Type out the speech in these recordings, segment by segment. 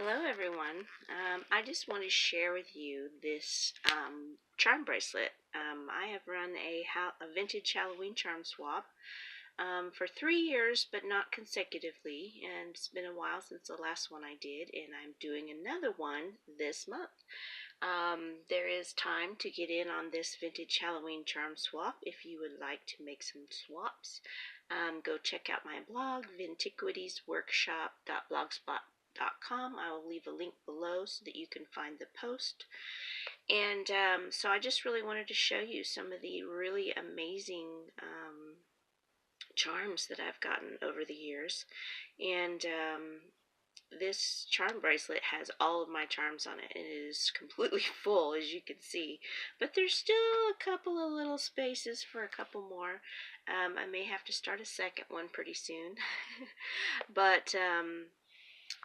Hello everyone. I just want to share with you this charm bracelet. I have run a vintage Halloween charm swap for 3 years, but not consecutively, and it's been a while since the last one I did, and I'm doing another one this month. There is time to get in on this vintage Halloween charm swap if you would like to make some swaps. Go check out my blog, vintiquitiesworkshop.blogspot.com. I will leave a link below so that you can find the post. And so I just really wanted to show you some of the really amazing charms that I've gotten over the years. And this charm bracelet has all of my charms on it. It is completely full, as you can see, but there's still a couple of little spaces for a couple more. I may have to start a second one pretty soon. But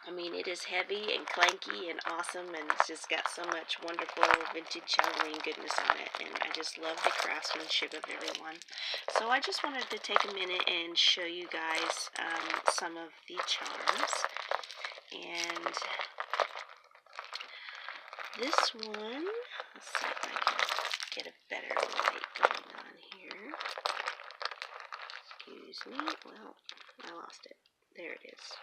I mean, it is heavy and clanky and awesome, and it's just got so much wonderful vintage Halloween goodness on it, and I just love the craftsmanship of everyone. So I just wanted to take a minute and show you guys some of the charms. And this one, let's see if I can get a better light going on here. Excuse me. Well, I lost it. There it is.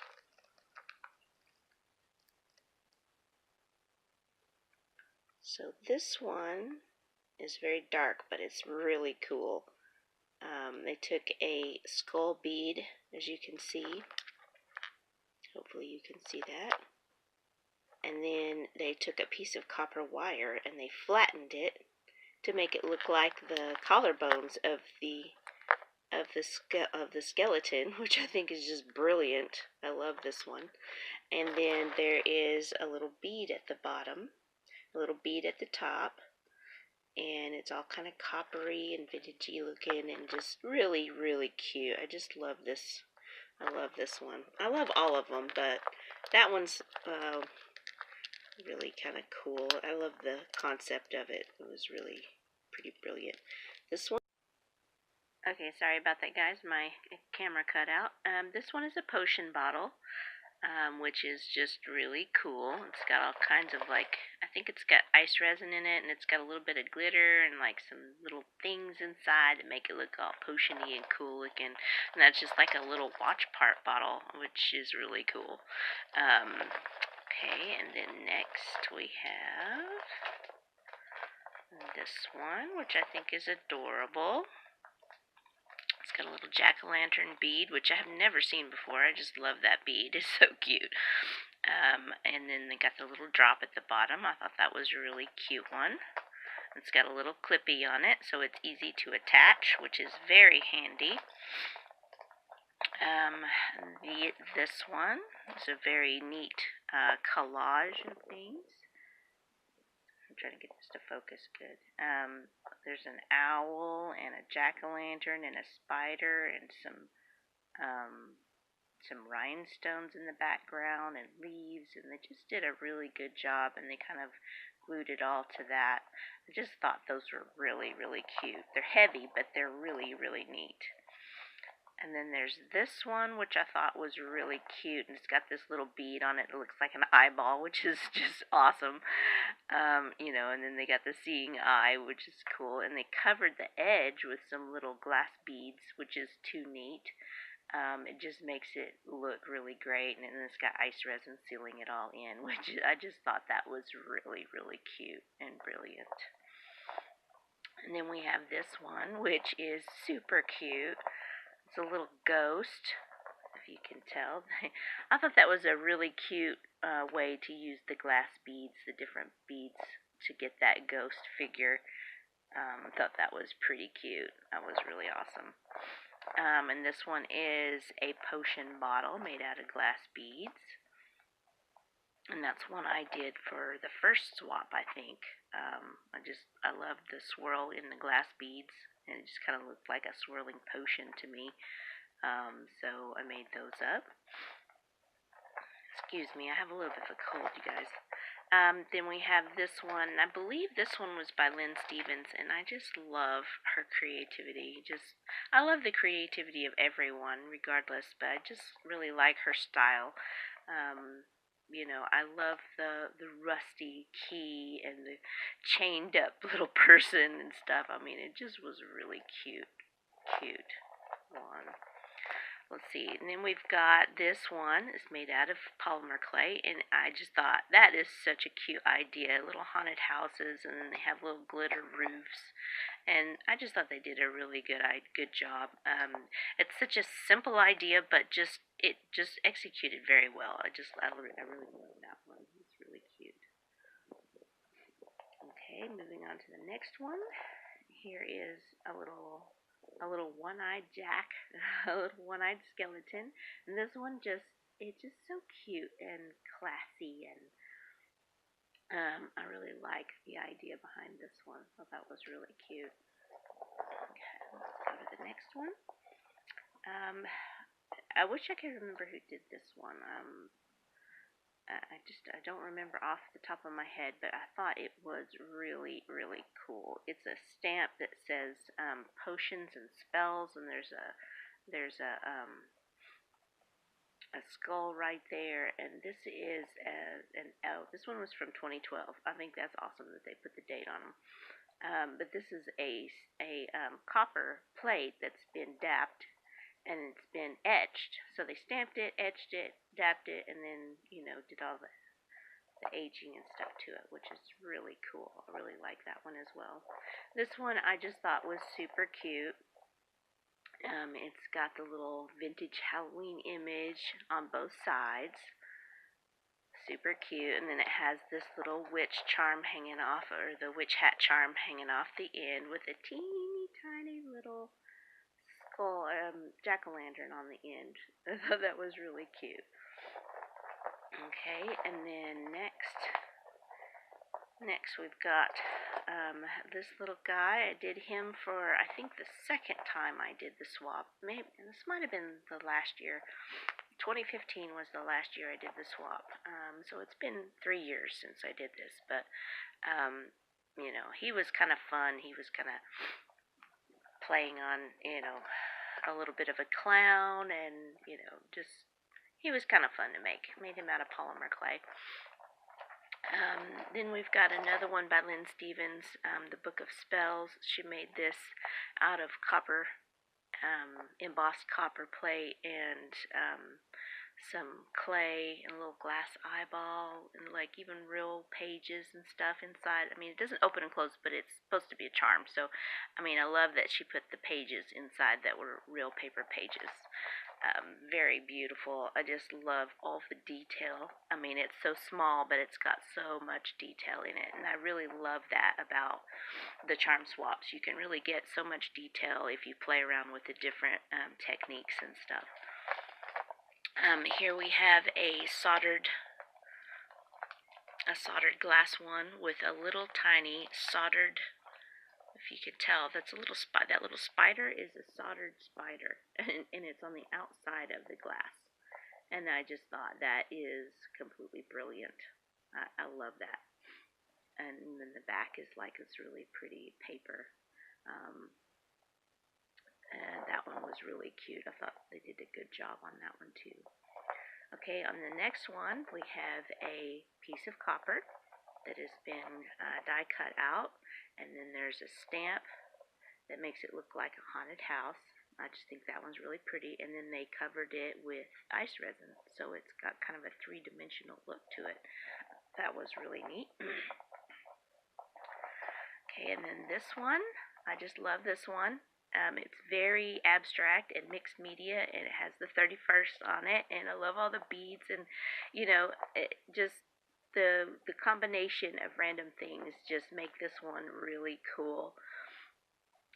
So this one is very dark, but it's really cool. They took a skull bead, as you can see. Hopefully you can see that. And then they took a piece of copper wire and they flattened it to make it look like the collarbones of the skeleton, which I think is just brilliant. I love this one. And then there is a little bead at the bottom, a little bead at the top, and it's all kind of coppery and vintagey looking and just really, really cute. I just love this. I love this one. I love all of them, but that one's really kind of cool. I love the concept of it. It was really pretty brilliant. This one. Okay, sorry about that, guys. My camera cut out. This one is a potion bottle, which is just really cool. It's got all kinds of, like, I think it's got ice resin in it, and it's got a little bit of glitter and, like, some little things inside that make it look all potion-y and cool looking. And that's just like a little watch part bottle, which is really cool. Okay, and then next we have this one, which I think is adorable. It's got a little jack-o'-lantern bead, which I have never seen before. I just love that bead. It's so cute. And then they got the little drop at the bottom. I thought that was a really cute one. It's got a little clippy on it, so it's easy to attach, which is very handy. This one is a very neat collage of things. I'm trying to get this to focus good. There's an owl and a jack-o'-lantern and a spider and some rhinestones in the background and leaves, and they just did a really good job, and they kind of glued it all to that. I just thought those were really, really cute. They're heavy, but they're really, really neat. And then there's this one, which I thought was really cute, and it's got this little bead on it that looks like an eyeball, which is just awesome. You know, and then they got the seeing eye, which is cool, and they covered the edge with some little glass beads, which is too neat. It just makes it look really great, and then it's got ice resin sealing it all in, which I just thought that was really, really cute and brilliant. And then we have this one, which is super cute. It's a little ghost, if you can tell. I thought that was a really cute way to use the glass beads, the different beads, to get that ghost figure. I thought that was pretty cute. That was really awesome. And this one is a potion bottle made out of glass beads. And that's one I did for the first swap, I think. I love the swirl in the glass beads. And it just kind of looked like a swirling potion to me. So I made those up. Excuse me, I have a little bit of a cold, you guys. Then we have this one. I believe this one was by Lynn Stevens, and I just love her creativity. I love the creativity of everyone, regardless, but I just really like her style. You know, I love the rusty key and the chained up little person and stuff. I mean, it just was really cute one. Let's see, and then we've got this one. It's made out of polymer clay, and I just thought that is such a cute idea. Little haunted houses, and then they have little glitter roofs, and I just thought they did a really good job. It's such a simple idea, but it just executed very well. I really love that one. It's really cute. Okay, moving on to the next one. Here is a little one-eyed Jack, a little one-eyed skeleton, and this one it's just so cute and classy, and I really like the idea behind this one. I thought that was really cute. Okay, let's go to the next one. Um, I wish I could remember who did this one. I don't remember off the top of my head, but I thought it was really cool. It's a stamp that says potions and spells, and there's a skull right there, and this is this one was from 2012. I think that's awesome that they put the date on them. But this is a copper plate that's been dapped and it's been etched. So they stamped it, etched it, dapped it, and then did all the aging and stuff to it, which is really cool. I really like that one as well. This one I just thought was super cute. It's got the little vintage Halloween image on both sides. Super cute. And then it has this little witch charm hanging off, or the witch hat charm hanging off the end with a teeny tiny little skull, jack-o'-lantern on the end. I thought that was really cute. Okay, and then next we've got this little guy. I did him for, I think, the second time I did the swap. Maybe this might have been the last year. 2015 was the last year I did the swap. So it's been 3 years since I did this, but he was kind of fun. He was kind of playing on, a little bit of a clown, and he was kind of fun to make. Made him out of polymer clay. Then we've got another one by Lynn Stevens, The Book of Spells. She made this out of copper, embossed copper plate, and some clay and a little glass eyeball, and like even real pages and stuff inside. I mean, it doesn't open and close, but it's supposed to be a charm. So, I mean, I love that she put the pages inside that were real paper pages. Very beautiful. I just love all the detail. I mean, it's so small, but it's got so much detail in it, and I really love that about the charm swaps. You can really get so much detail if you play around with the different techniques and stuff. Here we have a soldered glass one with a little tiny soldered. If you could tell, that little spider is a soldered spider, and it's on the outside of the glass. And I just thought that is completely brilliant. I love that. And then the back is like this really pretty paper. And that one was really cute. I thought they did a good job on that one too. Okay, on the next one, we have a piece of copper that has been die cut out, and then there's a stamp that makes it look like a haunted house. I just think that one's really pretty, and then they covered it with ice resin, so it's got kind of a three-dimensional look to it. That was really neat. Okay, and then this one, I just love this one. It's very abstract and mixed media, and it has the 31st on it, and I love all the beads, and just the combination of random things just make this one really cool.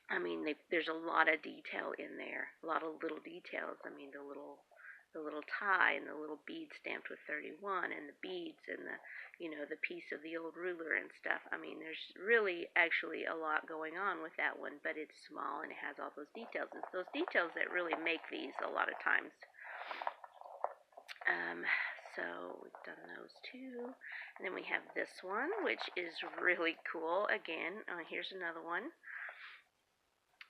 I mean, there's a lot of detail in there, a lot of little details. I mean, the little tie and the little bead stamped with 31, and the beads, and the piece of the old ruler and stuff. I mean, there's really actually a lot going on with that one, but it's small and it has all those details. It's those details that really make these a lot of times. So we've done those two, and then we have this one, which is really cool. Again, here's another one.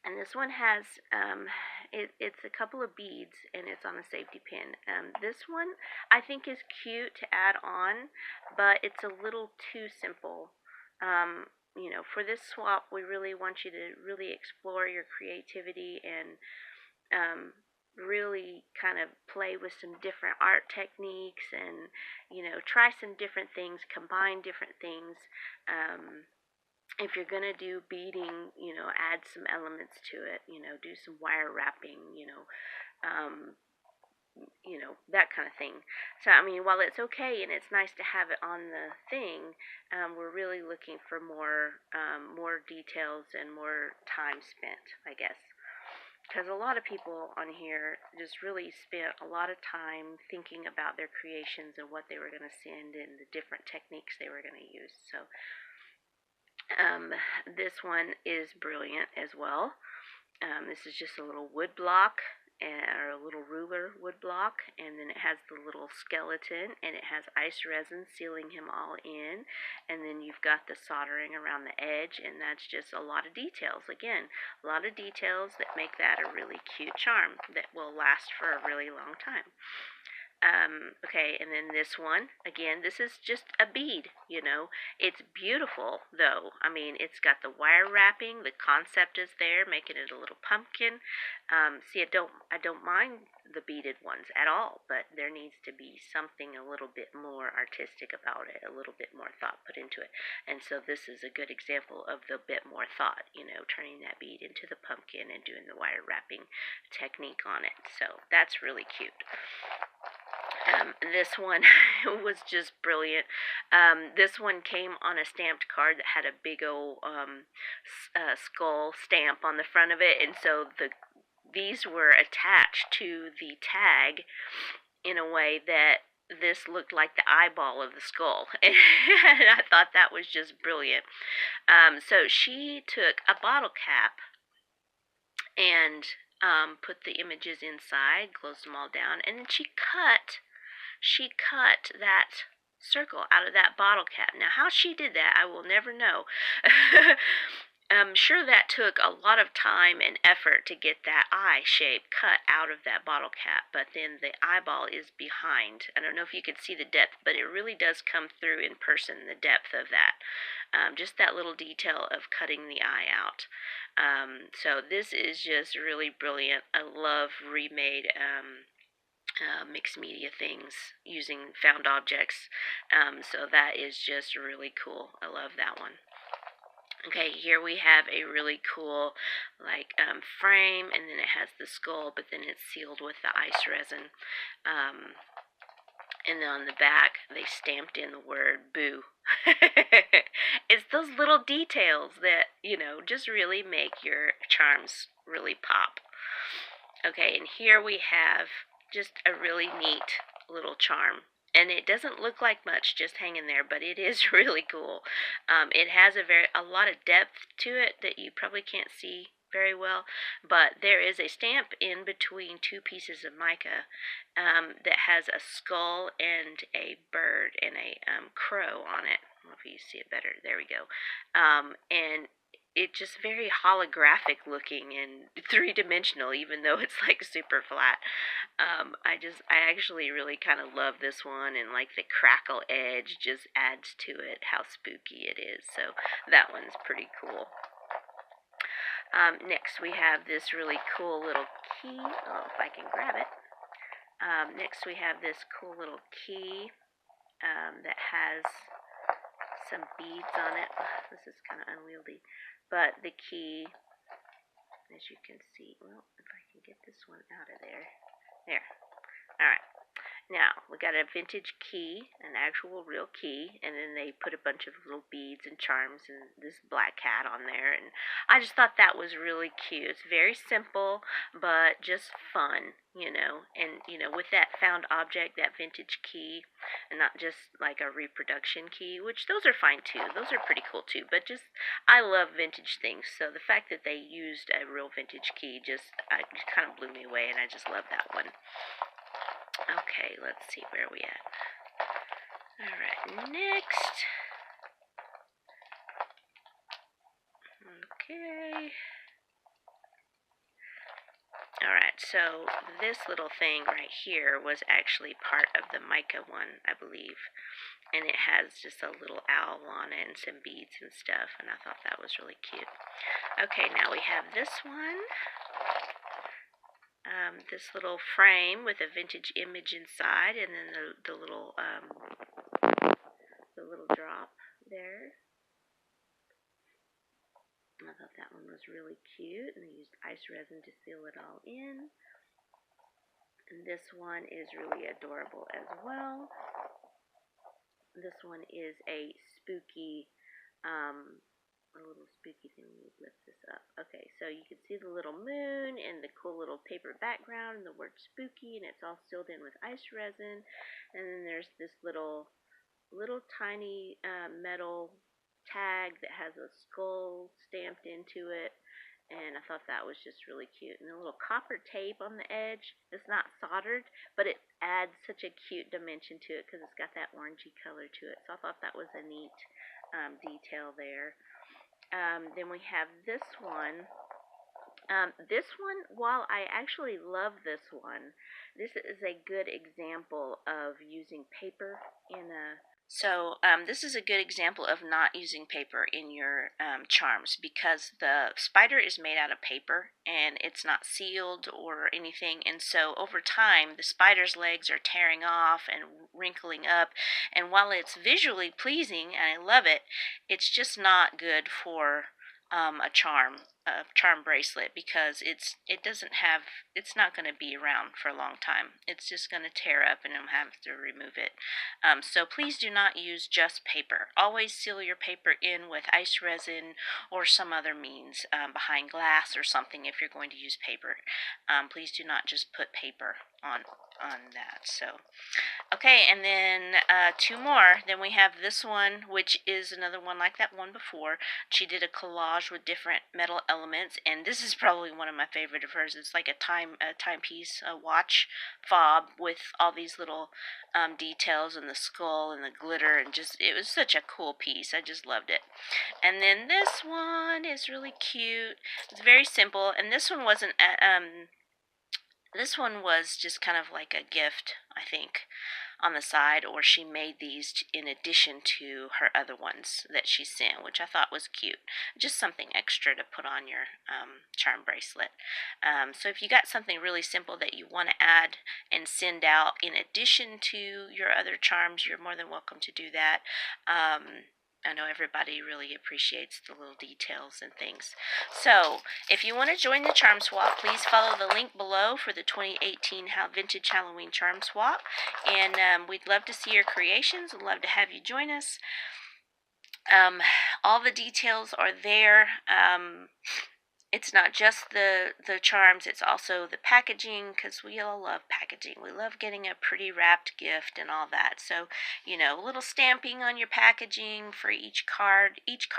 And this one has, it's a couple of beads, and it's on a safety pin. This one I think is cute to add on, but it's a little too simple. For this swap, we really want you to really explore your creativity and really kind of play with some different art techniques and, try some different things, combine different things. If you're going to do beading, add some elements to it, do some wire wrapping, um, that kind of thing. So, I mean, while it's okay and it's nice to have it on the thing, we're really looking for more details and more time spent, I guess. Because a lot of people on here just really spent a lot of time thinking about their creations and what they were going to send and the different techniques they were going to use. So this one is brilliant as well. This is just a little wood block or a little ruler wood block, and then it has the little skeleton, and it has ice resin sealing him all in, and then you've got the soldering around the edge, and that's just a lot of details. Again, a lot of details that make that a really cute charm that will last for a really long time. Okay, and then this one, again, this is just a bead, It's beautiful, though. I mean, it's got the wire wrapping, the concept is there, making it a little pumpkin. See, I don't mind the beaded ones at all, but there needs to be something a little bit more artistic about it, a little bit more thought put into it. And so this is a good example of the bit more thought, turning that bead into the pumpkin and doing the wire wrapping technique on it. So that's really cute. This one was just brilliant. This one came on a stamped card that had a big old skull stamp on the front of it, and so these were attached to the tag in a way that this looked like the eyeball of the skull. And I thought that was just brilliant. So she took a bottle cap and put the images inside, closed them all down, and then she cut that circle out of that bottle cap. Now, how she did that, I will never know. I'm sure that took a lot of time and effort to get that eye shape cut out of that bottle cap, but then the eyeball is behind. I don't know if you could see the depth, but it really does come through in person, the depth of that. Just that little detail of cutting the eye out. So this is just really brilliant. I love remade mixed media things using found objects. So that is just really cool. I love that one. Okay, here we have a really cool frame, and then it has the skull, but then it's sealed with the ice resin. And then on the back, they stamped in the word boo. It's those little details that, just really make your charms really pop. Okay, and here we have just a really neat little charm. And it doesn't look like much just hanging there, but it is really cool. It has a lot of depth to it that you probably can't see very well, but there is a stamp in between two pieces of mica that has a skull and a bird and a crow on it. I don't know if you see it better. There we go. And it's just very holographic looking and three-dimensional, even though it's like super flat. I actually really kind of love this one, and like the crackle edge just adds to it how spooky it is. So that one's pretty cool. Next we have this really cool little key. Oh, if I can grab it. Next we have this cool little key that has some beads on it. This is kind of unwieldy. But the key, as you can see, well, if I can get this one out of there. There. Alright. Now, we got a vintage key, an actual real key, and then they put a bunch of little beads and charms and this black cat on there, and I just thought that was really cute. It's very simple, but just fun, and, with that found object, that vintage key, and not just like a reproduction key, which those are fine too. Those are pretty cool too, but just, I love vintage things, so the fact that they used a real vintage key just kind of blew me away, and I just love that one. Okay, let's see where we at. Alright, next. Okay. Alright, so this little thing right here was actually part of the mica one, I believe. And it has just a little owl on it and some beads and stuff, and I thought that was really cute. Okay, now we have this one. This little frame with a vintage image inside, and then the little drop there. I thought that one was really cute, and they used ice resin to seal it all in. And this one is really adorable as well. This one is a spooky, a little spooky thing. Let me lift this up. Okay, so you can see the little moon and the cool little paper background and the word spooky, and it's all sealed in with ice resin. And then there's this little tiny metal tag that has a skull stamped into it, and I thought that was just really cute. And the little copper tape on the edge, it's not soldered, but it adds such a cute dimension to it because it's got that orangey color to it. So I thought that was a neat detail there. Then we have this one. This one, while I actually love this one, this is a good example of using paper in a this is a good example of not using paper in your charms, because the spider is made out of paper and it's not sealed or anything, and so over time the spider's legs are tearing off and wrinkling up, and while it's visually pleasing and I love it, it's just not good for a charm bracelet, because it's not going to be around for a long time. It's just going to tear up and you'll have to remove it. So please do not use just paper. Always seal your paper in with ice resin or some other means, behind glass or something, if you're going to use paper. Please do not just put paper on that. So okay, and then two more. Then we have this one, which is another one like that one before. She did a collage with different metal elements, and this is probably one of my favorite of hers. It's like a timepiece, a watch fob with all these little details and the skull and the glitter, and just, it was such a cool piece. I just loved it. And then this one is really cute. It's very simple, and this one wasn't this one was just kind of like a gift, I think, on the side, or she made these in addition to her other ones that she sent, which I thought was cute. Just something extra to put on your charm bracelet. So if you got something really simple that you want to add and send out in addition to your other charms, you're more than welcome to do that. I know everybody really appreciates the little details and things. So, if you want to join the Charm Swap, please follow the link below for the 2018 Vintage Halloween Charm Swap. And we'd love to see your creations. We'd love to have you join us. All the details are there. It's not just the charms, it's also the packaging, because we all love packaging. We love getting a pretty wrapped gift and all that. So, you know, a little stamping on your packaging for each card. Each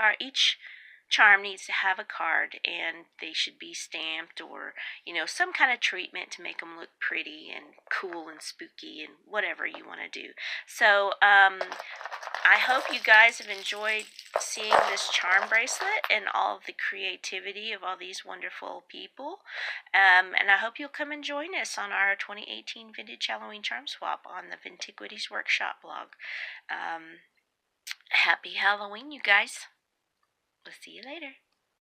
charm needs to have a card, and they should be stamped, or, you know, some kind of treatment to make them look pretty and cool and spooky and whatever you want to do. So, I hope you guys have enjoyed seeing this charm bracelet and all of the creativity of all these wonderful people. And I hope you'll come and join us on our 2018 Vintage Halloween Charm Swap on the Vintiquities Workshop blog. Happy Halloween, you guys. We'll see you later.